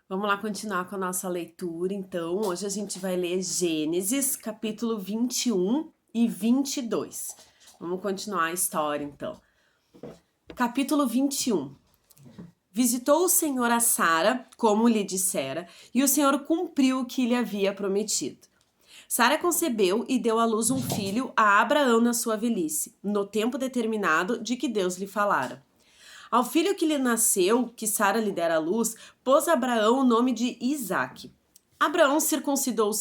Vamos lá continuar com a nossa leitura, então. Hoje a gente vai ler Gênesis, capítulo 21 e 22. Vamos continuar a história, então. Capítulo 21. Visitou o Senhor a Sara, como lhe dissera, e o Senhor cumpriu o que lhe havia prometido. Sara concebeu e deu à luz um filho a Abraão na sua velhice, no tempo determinado de que Deus lhe falara. Ao filho que lhe nasceu, que Sara lhe dera à luz, pôs Abraão o nome de Isaque. Abraão circuncidou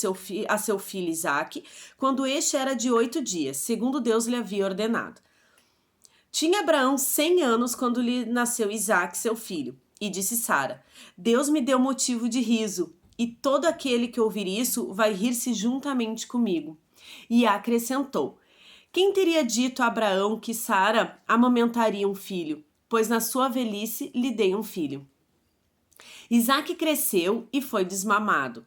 a seu filho Isaque, quando este era de 8 dias, segundo Deus lhe havia ordenado. Tinha Abraão 100 anos quando lhe nasceu Isaque, seu filho. E disse Sara: Deus me deu motivo de riso, e todo aquele que ouvir isso vai rir-se juntamente comigo. E acrescentou: Quem teria dito a Abraão que Sara amamentaria um filho? Pois na sua velhice lhe dei um filho. Isaque cresceu e foi desmamado.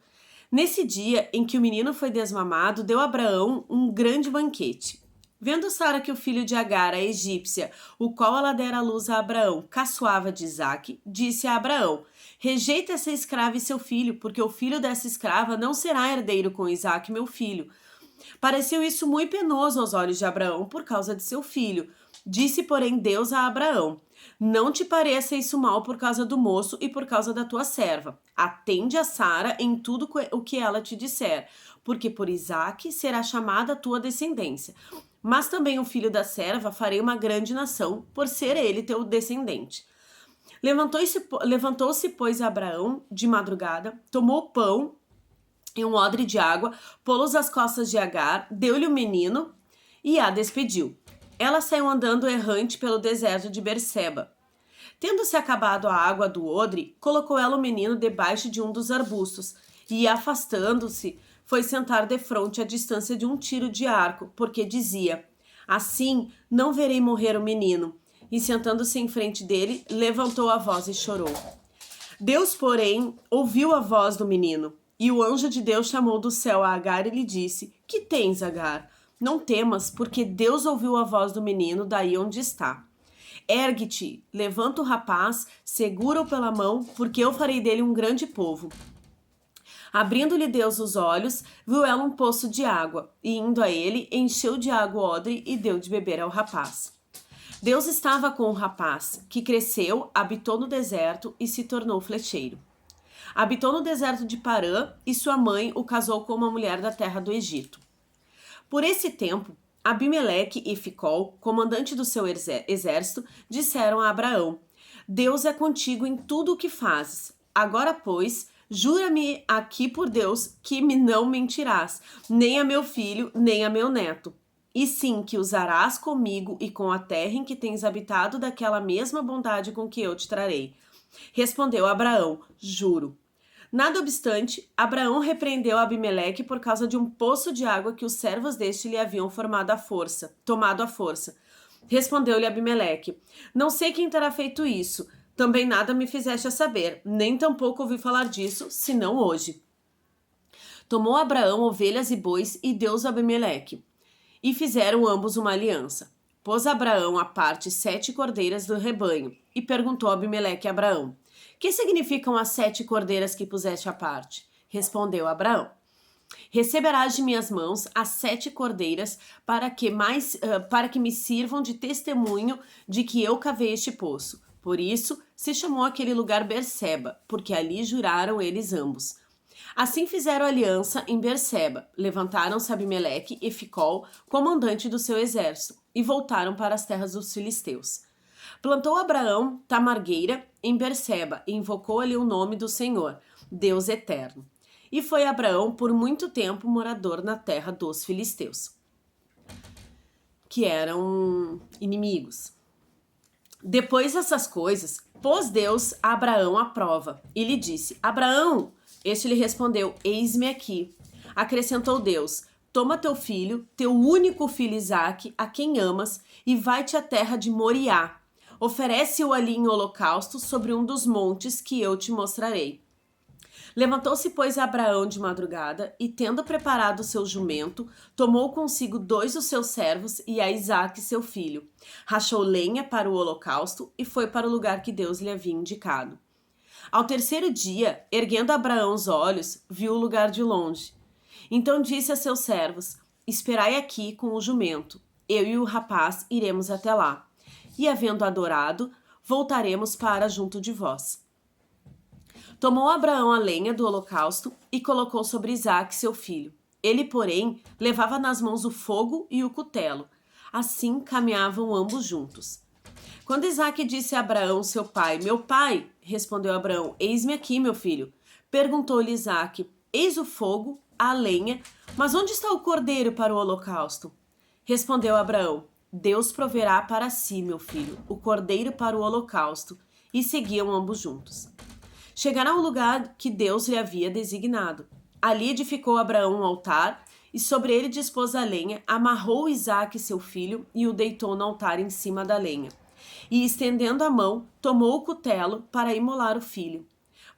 Nesse dia em que o menino foi desmamado, deu a Abraão um grande banquete. Vendo Sara que o filho de Agar, a egípcia, o qual ela dera à luz a Abraão, caçoava de Isaque, disse a Abraão: Rejeita essa escrava e seu filho, porque o filho dessa escrava não será herdeiro com Isaque, meu filho. Pareceu isso muito penoso aos olhos de Abraão por causa de seu filho. Disse, porém, Deus a Abraão: Não te pareça isso mal por causa do moço e por causa da tua serva. Atende a Sara em tudo o que ela te disser, porque por Isaque será chamada a tua descendência. Mas também o filho da serva farei uma grande nação, por ser ele teu descendente. Levantou-se, pois, Abraão de madrugada, tomou pão e um odre de água, pô-los às costas de Agar, deu-lhe o menino e a despediu. Ela saiu andando errante pelo deserto de Berseba. Tendo-se acabado a água do odre, colocou ela o menino debaixo de um dos arbustos e, afastando-se, foi sentar defronte à distância de um tiro de arco, porque dizia: Assim não verei morrer o menino. E sentando-se em frente dele, levantou a voz e chorou. Deus, porém, ouviu a voz do menino. E o anjo de Deus chamou do céu a Agar e lhe disse: Que tens, Agar? Não temas, porque Deus ouviu a voz do menino daí onde está. Ergue-te, levanta o rapaz, segura-o pela mão, porque eu farei dele um grande povo. Abrindo-lhe Deus os olhos, viu ela um poço de água, e indo a ele, encheu de água o odre e deu de beber ao rapaz. Deus estava com o rapaz, que cresceu, habitou no deserto e se tornou flecheiro. Habitou no deserto de Parã e sua mãe o casou com uma mulher da terra do Egito. Por esse tempo, Abimeleque e Ficol, comandante do seu exército, disseram a Abraão: Deus é contigo em tudo o que fazes. Agora, pois, jura-me aqui por Deus que me não mentirás, nem a meu filho, nem a meu neto. E sim que usarás comigo e com a terra em que tens habitado daquela mesma bondade com que eu te trarei. Respondeu Abraão: Juro. Nada obstante, Abraão repreendeu Abimeleque por causa de um poço de água que os servos deste lhe haviam tomado à força. Respondeu-lhe Abimeleque: Não sei quem terá feito isso. Também nada me fizeste a saber, nem tampouco ouvi falar disso, senão hoje. Tomou Abraão ovelhas e bois e deu-os a Abimeleque. E fizeram ambos uma aliança. Pôs Abraão à parte 7 cordeiras do rebanho, e perguntou Abimeleque a Abraão: Que significam as 7 cordeiras que puseste à parte? Respondeu Abraão: Receberás de minhas mãos as 7 cordeiras para que me sirvam de testemunho de que eu cavei este poço. Por isso se chamou aquele lugar Berseba, porque ali juraram eles ambos. Assim fizeram aliança em Berseba. Levantaram-se Abimeleque e Ficol, comandante do seu exército, e voltaram para as terras dos filisteus. Plantou Abraão tamargueira em Berseba e invocou ali o nome do Senhor, Deus eterno. E foi Abraão por muito tempo morador na terra dos filisteus, que eram inimigos. Depois dessas coisas, pôs Deus a Abraão à prova e lhe disse: Abraão! Este lhe respondeu: Eis-me aqui. Acrescentou Deus: Toma teu filho, teu único filho Isaque, a quem amas, e vai-te à terra de Moriá. Oferece-o ali em holocausto sobre um dos montes que eu te mostrarei. Levantou-se, pois, Abraão de madrugada, e tendo preparado o seu jumento, tomou consigo 2 dos seus servos e a Isaque, seu filho. Rachou lenha para o holocausto e foi para o lugar que Deus lhe havia indicado. Ao terceiro dia, erguendo Abraão os olhos, viu o lugar de longe. Então disse a seus servos: Esperai aqui com o jumento. Eu e o rapaz iremos até lá. E, havendo adorado, voltaremos para junto de vós. Tomou Abraão a lenha do holocausto e colocou sobre Isaque, seu filho. Ele, porém, levava nas mãos o fogo e o cutelo. Assim caminhavam ambos juntos. Quando Isaque disse a Abraão, seu pai: Meu pai, respondeu Abraão: Eis-me aqui, meu filho. Perguntou-lhe Isaque: Eis o fogo, a lenha, mas onde está o cordeiro para o holocausto? Respondeu Abraão: Deus proverá para si, meu filho, o cordeiro para o holocausto. E seguiam ambos juntos. Chegaram ao lugar que Deus lhe havia designado. Ali edificou Abraão um altar, e sobre ele dispôs a lenha, amarrou Isaque, seu filho, e o deitou no altar em cima da lenha. E, estendendo a mão, tomou o cutelo para imolar o filho.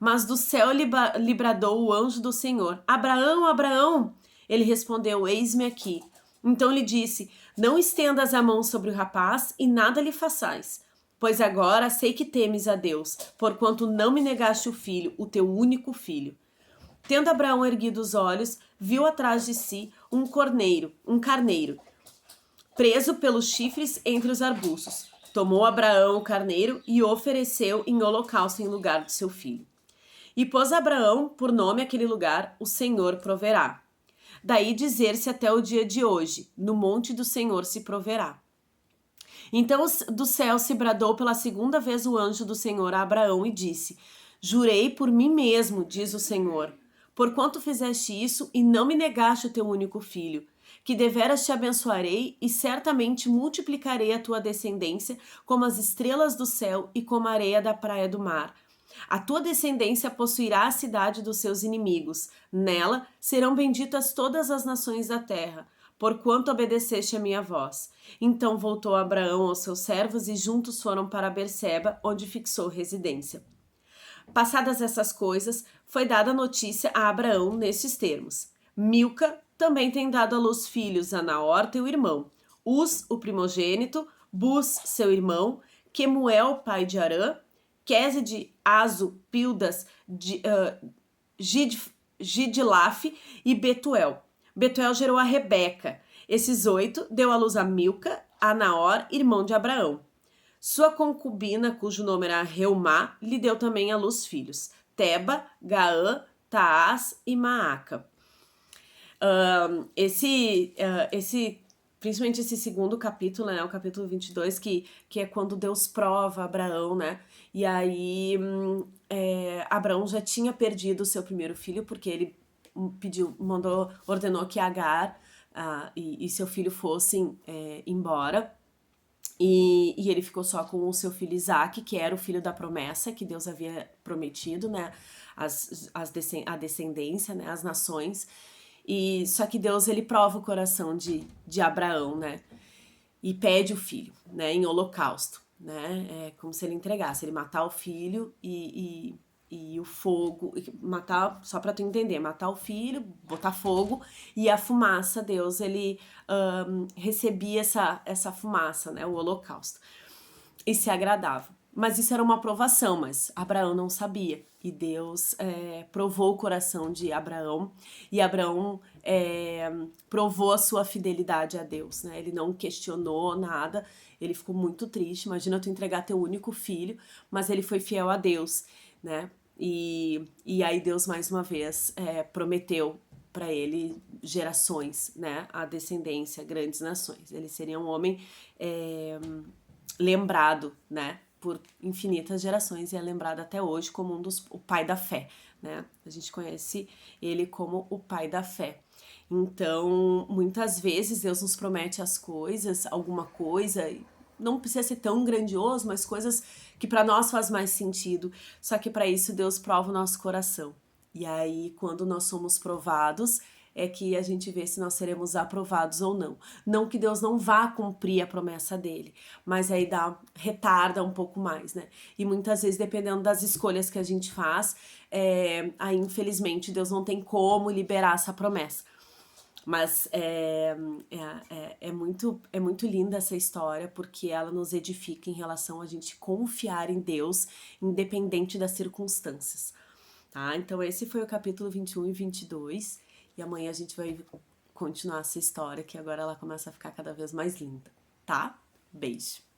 Mas do céu lhe bradou o anjo do Senhor: Abraão, Abraão! Ele respondeu: Eis-me aqui. Então lhe disse: Não estendas a mão sobre o rapaz e nada lhe façais. Pois agora sei que temes a Deus, porquanto não me negaste o filho, o teu único filho. Tendo Abraão erguido os olhos, viu atrás de si um carneiro, preso pelos chifres entre os arbustos. Tomou Abraão o carneiro e o ofereceu em holocausto em lugar de seu filho. E pôs Abraão por nome aquele lugar: O Senhor proverá. Daí dizer-se até o dia de hoje: No monte do Senhor se proverá. Então do céu se bradou pela segunda vez o anjo do Senhor a Abraão e disse: Jurei por mim mesmo, diz o Senhor, porquanto fizeste isso e não me negaste o teu único filho, que deveras te abençoarei e certamente multiplicarei a tua descendência como as estrelas do céu e como a areia da praia do mar. A tua descendência possuirá a cidade dos seus inimigos. Nela serão benditas todas as nações da terra, porquanto obedeceste a minha voz. Então voltou Abraão aos seus servos e juntos foram para Berseba, onde fixou residência. Passadas essas coisas, foi dada notícia a Abraão nestes termos: Milca também tem dado à luz filhos a Naor, teu irmão, Uz, o primogênito, Buz, seu irmão, Quemuel, pai de Arã, Quéside, Azo, Pildas, Gidlaf e Betuel. Betuel gerou a Rebeca. Esses 8 deu à luz a Milca, a Naor, irmão de Abraão. Sua concubina, cujo nome era Reumá, lhe deu também à luz filhos: Teba, Gaã, Taás e Maaca. Principalmente esse segundo capítulo, né, o capítulo 22, que é quando Deus prova Abraão, né, e aí Abraão já tinha perdido o seu primeiro filho, porque ele ordenou que Agar e seu filho fossem embora, e ele ficou só com o seu filho Isaque, que era o filho da promessa que Deus havia prometido, né, a descendência, né, as nações. E só que Deus, ele prova o coração de Abraão, né, e pede o filho, né, em holocausto, né, é como se ele entregasse, ele matar o filho e o fogo, matar, só pra tu entender, matar o filho, botar fogo, e a fumaça, Deus, ele recebia essa fumaça, né, o holocausto, e se agradava. Mas isso era uma provação, mas Abraão não sabia. E Deus provou o coração de Abraão, e Abraão provou a sua fidelidade a Deus, né? Ele não questionou nada, ele ficou muito triste. Imagina tu entregar teu único filho, mas ele foi fiel a Deus, né? E aí Deus, mais uma vez, prometeu para ele gerações, né? A descendência, grandes nações. Ele seria um homem lembrado, né, por infinitas gerações, e é lembrado até hoje como o pai da fé, né? A gente conhece ele como o pai da fé. Então, muitas vezes Deus nos promete as coisas, alguma coisa, não precisa ser tão grandioso, mas coisas que para nós faz mais sentido. Só que para isso Deus prova o nosso coração. E aí, quando nós somos provados, é que a gente vê se nós seremos aprovados ou não. Não que Deus não vá cumprir a promessa dele, mas aí retarda um pouco mais, né? E muitas vezes, dependendo das escolhas que a gente faz, aí infelizmente Deus não tem como liberar essa promessa. Mas é muito linda essa história, porque ela nos edifica em relação a gente confiar em Deus, independente das circunstâncias, tá? Então esse foi o capítulo 21 e 22, e amanhã a gente vai continuar essa história, que agora ela começa a ficar cada vez mais linda, tá? Beijo!